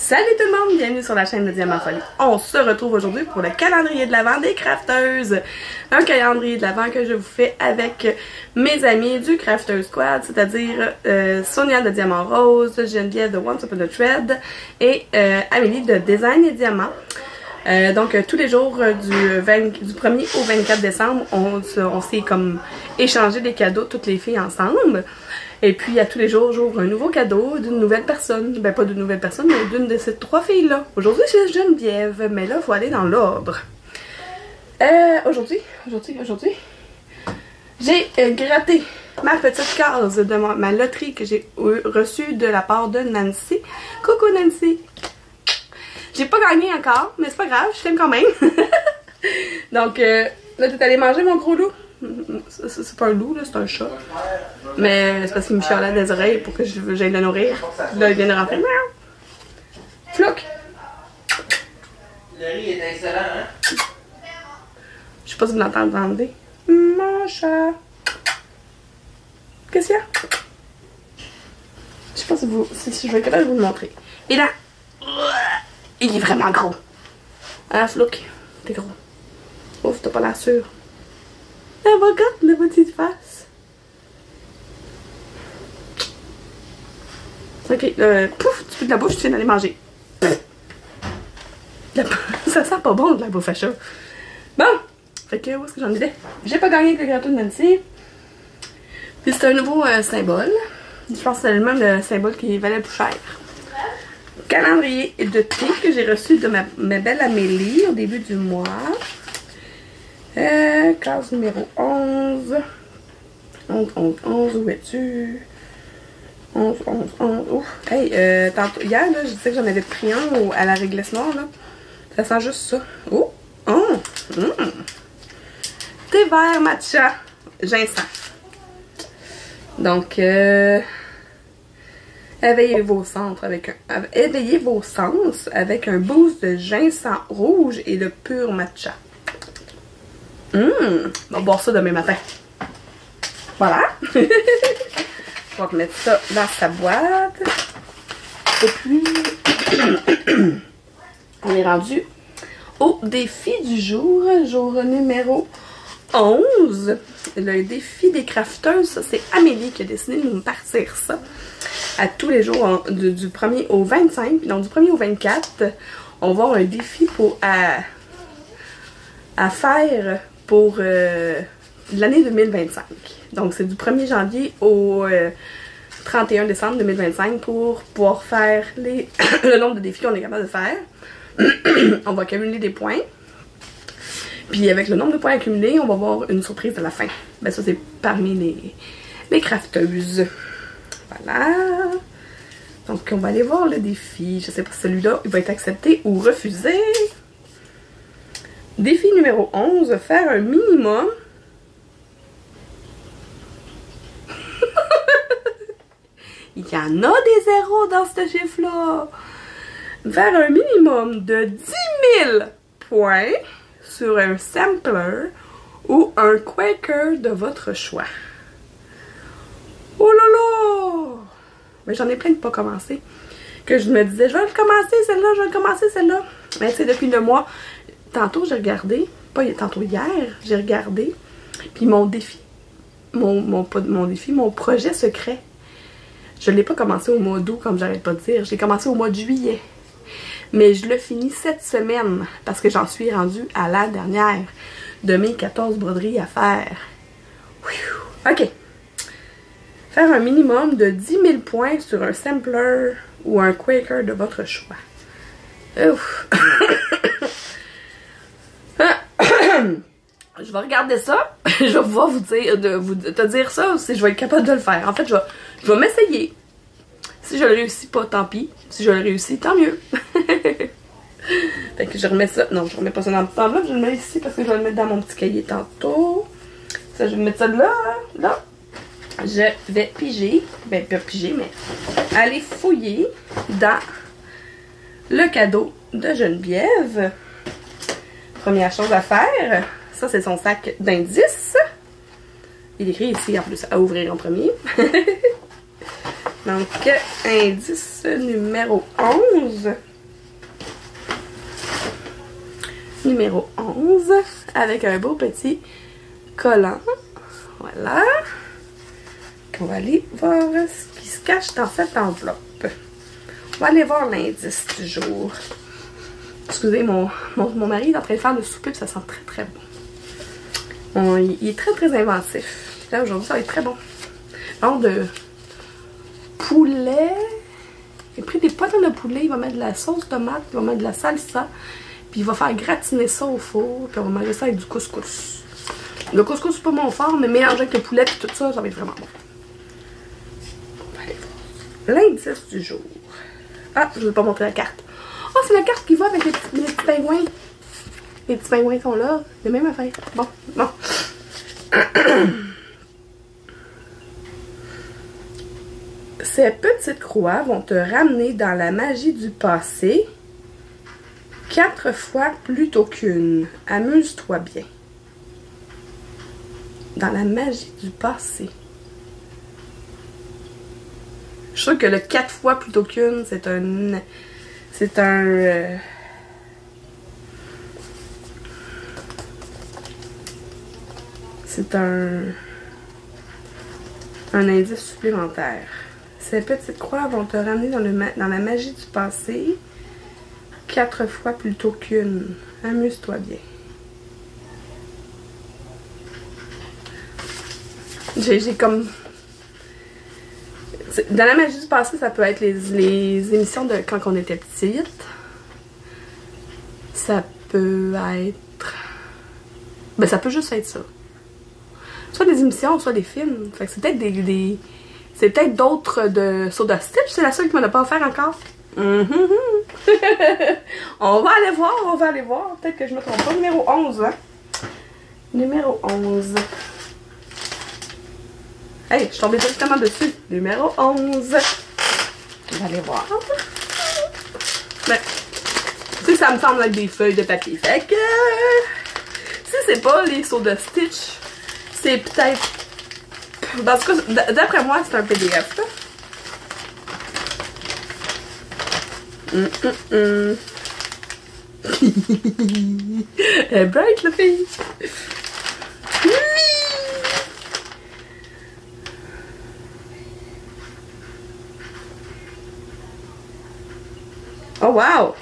Salut tout le monde, bienvenue sur la chaîne de Diamant Folie. On se retrouve aujourd'hui pour le calendrier de l'Avent des crafteuses. Un calendrier de l'Avent que je vous fais avec mes amis du Crafter Squad, c'est-à-dire Sonia de Diamant Rose, Geneviève de Once Upon a Thread et Amélie de Design et Diamant. Donc tous les jours du 1er au 24 décembre, on s'est comme échangé des cadeaux toutes les filles ensemble. Et puis à tous les jours, j'ouvre un nouveau cadeau d'une nouvelle personne. Ben pas d'une nouvelle personne, mais d'une de ces trois filles-là. Aujourd'hui c'est Geneviève, mais là il faut aller dans l'ordre. Aujourd'hui, j'ai gratté ma petite case de ma loterie que j'ai reçue de la part de Nancy. Coucou Nancy! J'ai pas gagné encore, mais c'est pas grave, je t'aime quand même. Donc là t'es allé manger mon gros loup. C'est pas un loup, là, c'est un chat. Mais c'est parce qu'il me chialait des oreilles pour que j'aille le nourrir. Là, il vient de rentrer. Flouk! Le riz est excellent, hein? Je sais pas si vous l'entendez. Mon chat! Qu'est-ce qu'il y a? Je sais pas si je vais être capable de vous le montrer. Et là! Il est vraiment gros. Ah, Flouk, t'es gros. Ouf, t'as pas l'air sûr. Ah, regarde la petite face. Ok, pouf, tu peux de la bouffe, tu viens d'aller manger. Ça sent pas bon de la bouffe à chat. Bon, fait que où est-ce que j'en étais? J'ai pas gagné avec le gâteau de Nancy. Puis c'est un nouveau symbole. Je pense que c'est le même symbole qui valait le plus cher. Calendrier de thé que j'ai reçu de ma belle Amélie au début du mois. Classe numéro 11. 11, où es-tu? 11. Ouf. Hey, tantôt, hier, là, je disais que j'en avais pris un à la réglisse noire, là. Ça sent juste ça. Oh! Thé vert matcha. Ginseng. Donc, éveillez vos sens avec un boost de ginseng rouge et de pur matcha. On va boire ça demain matin. Voilà. On va remettre ça dans sa boîte. Et puis, on est rendu au défi du jour. Jour numéro 11. Le défi des crafteuses. Ça, c'est Amélie qui a décidé de nous partir ça. À tous les jours, du 1er au 25. Donc, du 1er au 24, on va avoir un défi pour à faire pour l'année 2025. Donc, c'est du 1er janvier au 31 décembre 2025 pour pouvoir faire le nombre de défis qu'on est capable de faire. On va accumuler des points. Puis, avec le nombre de points accumulés, on va avoir une surprise à la fin. Ben, ça, c'est parmi les crafteuses. Voilà. Donc, on va aller voir le défi. Je sais pas si celui-là, il va être accepté ou refusé. Défi numéro 11, faire un minimum. Il y en a des zéros dans ce chiffre-là. Faire un minimum de 10 000 points sur un sampler ou un Quaker de votre choix. Oh là là! Mais j'en ai plein de pas commencé. Que je me disais, je vais le commencer celle-là, je vais le commencer celle-là. Mais tu sais, depuis le mois, tantôt j'ai regardé, pas tantôt hier, j'ai regardé, puis mon défi, mon projet secret, je l'ai pas commencé au mois d'août, comme j'arrête pas de dire, j'ai commencé au mois de juillet. Mais je le finis cette semaine, parce que j'en suis rendue à la dernière de mes 14 broderies à faire. Ok. Faire un minimum de 10 000 points sur un sampler ou un Quaker de votre choix. Ouf. Je vais regarder ça. Je vais pouvoir te dire ça si je vais être capable de le faire. En fait, je vais m'essayer. Si je le réussis pas, tant pis. Si je le réussis, tant mieux. Fait que je remets ça. Non, je remets pas ça dans le enveloppe. Je le mets ici parce que je vais le mettre dans mon petit cahier tantôt. Ça, je vais mettre ça là. Là. Je vais piger. Ben, pas piger, mais aller fouiller dans le cadeau de Geneviève. Première chose à faire, ça c'est son sac d'indices. Il est écrit ici en plus à ouvrir en premier. Donc, indice numéro 11. numéro 11 avec un beau petit collant. Voilà. On va aller voir ce qui se cache dans cette enveloppe. On va aller voir l'indice du jour. Excusez, mon mari est en train de faire le souper, puis ça sent très très bon. Il est très très inventif. Là aujourd'hui, ça va être très bon. Alors de poulet. Il a pris des potins de poulet, il va mettre de la sauce tomate, il va mettre de la salsa, puis il va faire gratiner ça au four, puis on va manger ça avec du couscous. Le couscous, c'est pas mon fort, mais mélangé avec le poulet et tout ça, ça va être vraiment bon. On va aller voir l'indice du jour. Ah, je ne vais pas montrer la carte. Oh, c'est la carte qui va avec les petits pingouins. Les petits pingouins sont là. C'est la même affaire. Bon, bon. Ces petites croix vont te ramener dans la magie du passé 4 fois plutôt qu'une. Amuse-toi bien. Dans la magie du passé. Je suis sûre que le 4 fois plutôt qu'une, c'est un... C'est un indice supplémentaire. Ces petites croix vont te ramener dans la magie du passé 4 fois plutôt qu'une. Amuse-toi bien. J'ai comme... Dans la magie du passé, ça peut être les émissions de quand on était petite. Ça peut être... Ben, ça peut juste être ça. Soit des émissions, soit des films. Fait que c'est peut-être c'est peut-être d'autres de Soda Stitch. C'est la seule qui m'en a pas offert encore. On va aller voir. Peut-être que je me trompe pas. Numéro 11, hein. Numéro 11. Hey, je suis tombée directement dessus. Numéro 11. On va aller voir. Ben, tu sais, ça me semble être des feuilles de papier. Fait que... si c'est pas les Soda Stitch, c'est peut-être... En tout cas, d'après moi, c'est un PDF. Elle est bright, la fille. Oh wow!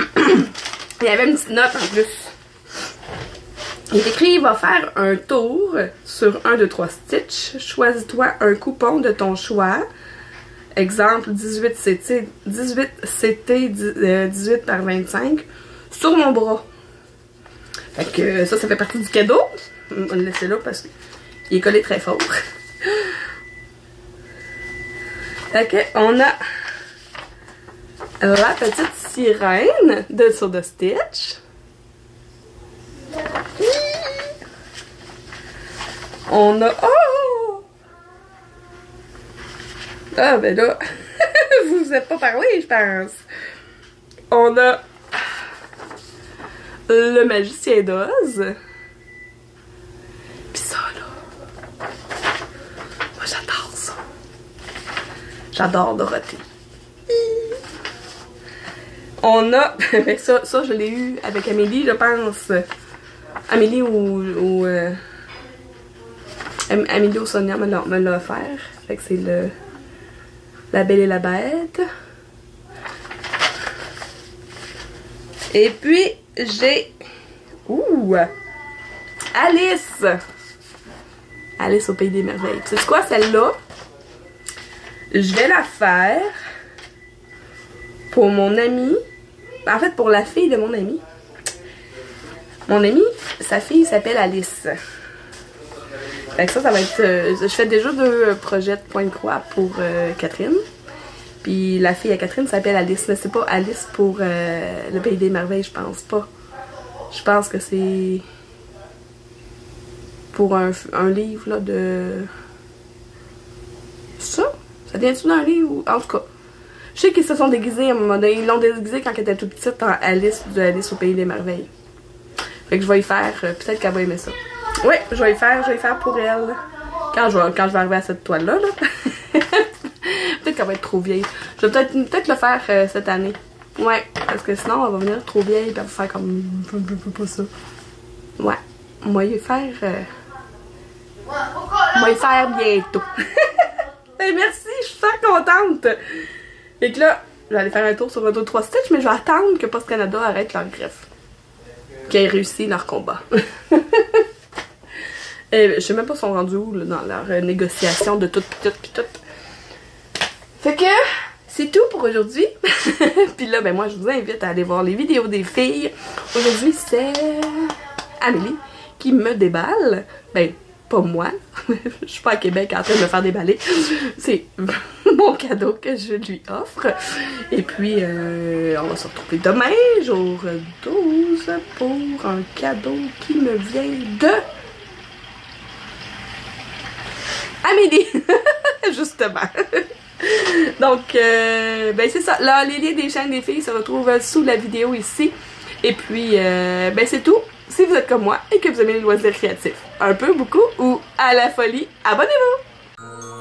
Il y avait une petite note en plus. Il est écrit, il va faire un tour sur 1, 2, 3 Stitch. Choisis-toi un coupon de ton choix. Exemple 18CT 18 par 25 sur mon bras. Fait que ça fait partie du cadeau. On va le laisser là parce qu'il est collé très fort. Fait que on a la petite sirène de Soda Stitch. On a... Oh! Ah, ben là... vous vous êtes pas parlé, je pense. On a... le magicien d'Oz. Pis ça, là... moi, j'adore ça. J'adore Dorothée. On a... ça, je l'ai eu avec Amélie, je pense. Amélie ou Amélie ou Sonia me l'a offert. Fait que c'est La Belle et la Bête. Et puis, j'ai... ouh! Alice! Alice au Pays des Merveilles. C'est quoi, celle-là? Je vais la faire pour mon ami. En fait, pour la fille de mon ami. Mon ami, sa fille s'appelle Alice. Fait que ça va être... je fais déjà 2 projets de point de croix pour Catherine. Puis la fille à Catherine s'appelle Alice. Mais c'est pas Alice pour le Pays des Merveilles, je pense pas. Je pense que c'est pour un livre là de... Ça? Ça vient-tu d'un livre? En tout cas. Je sais qu'ils se sont déguisés à un moment donné. Ils l'ont déguisée quand elle était toute petite en Alice de Alice au Pays des Merveilles. Fait que je vais y faire. Peut-être qu'elle va aimer ça. Oui, je vais y faire pour elle. Quand je vais arriver à cette toile-là. Là. Peut-être qu'elle va être trop vieille. Je vais peut-être le faire cette année. Ouais, parce que sinon, elle va venir trop vieille et elle va faire comme... Je veux pas ça. Ouais, on va y faire... On va y faire bientôt. Ben merci, je suis super contente. Fait que là, je vais aller faire un tour sur Roto 3 Stitch, mais je vais attendre que Post Canada arrête leur greffe. Qu'ils aient réussi leur combat. Et je sais même pas si ils sont rendus où là, dans leur négociation de tout pis tout. Fait que c'est tout pour aujourd'hui. Puis là, ben moi je vous invite à aller voir les vidéos des filles. Aujourd'hui c'est Amélie qui me déballe. Ben pas moi. Je suis pas à Québec en train de me faire déballer. C'est mon cadeau que je lui offre. Et puis on va se retrouver demain, jour 12, pour un cadeau qui me vient de Amélie. Justement. Donc, ben c'est ça. Là, les liens des chaînes des filles se retrouvent sous la vidéo ici. Et puis, ben c'est tout. Si vous êtes comme moi et que vous aimez les loisirs créatifs, un peu, beaucoup ou à la folie, abonnez-vous!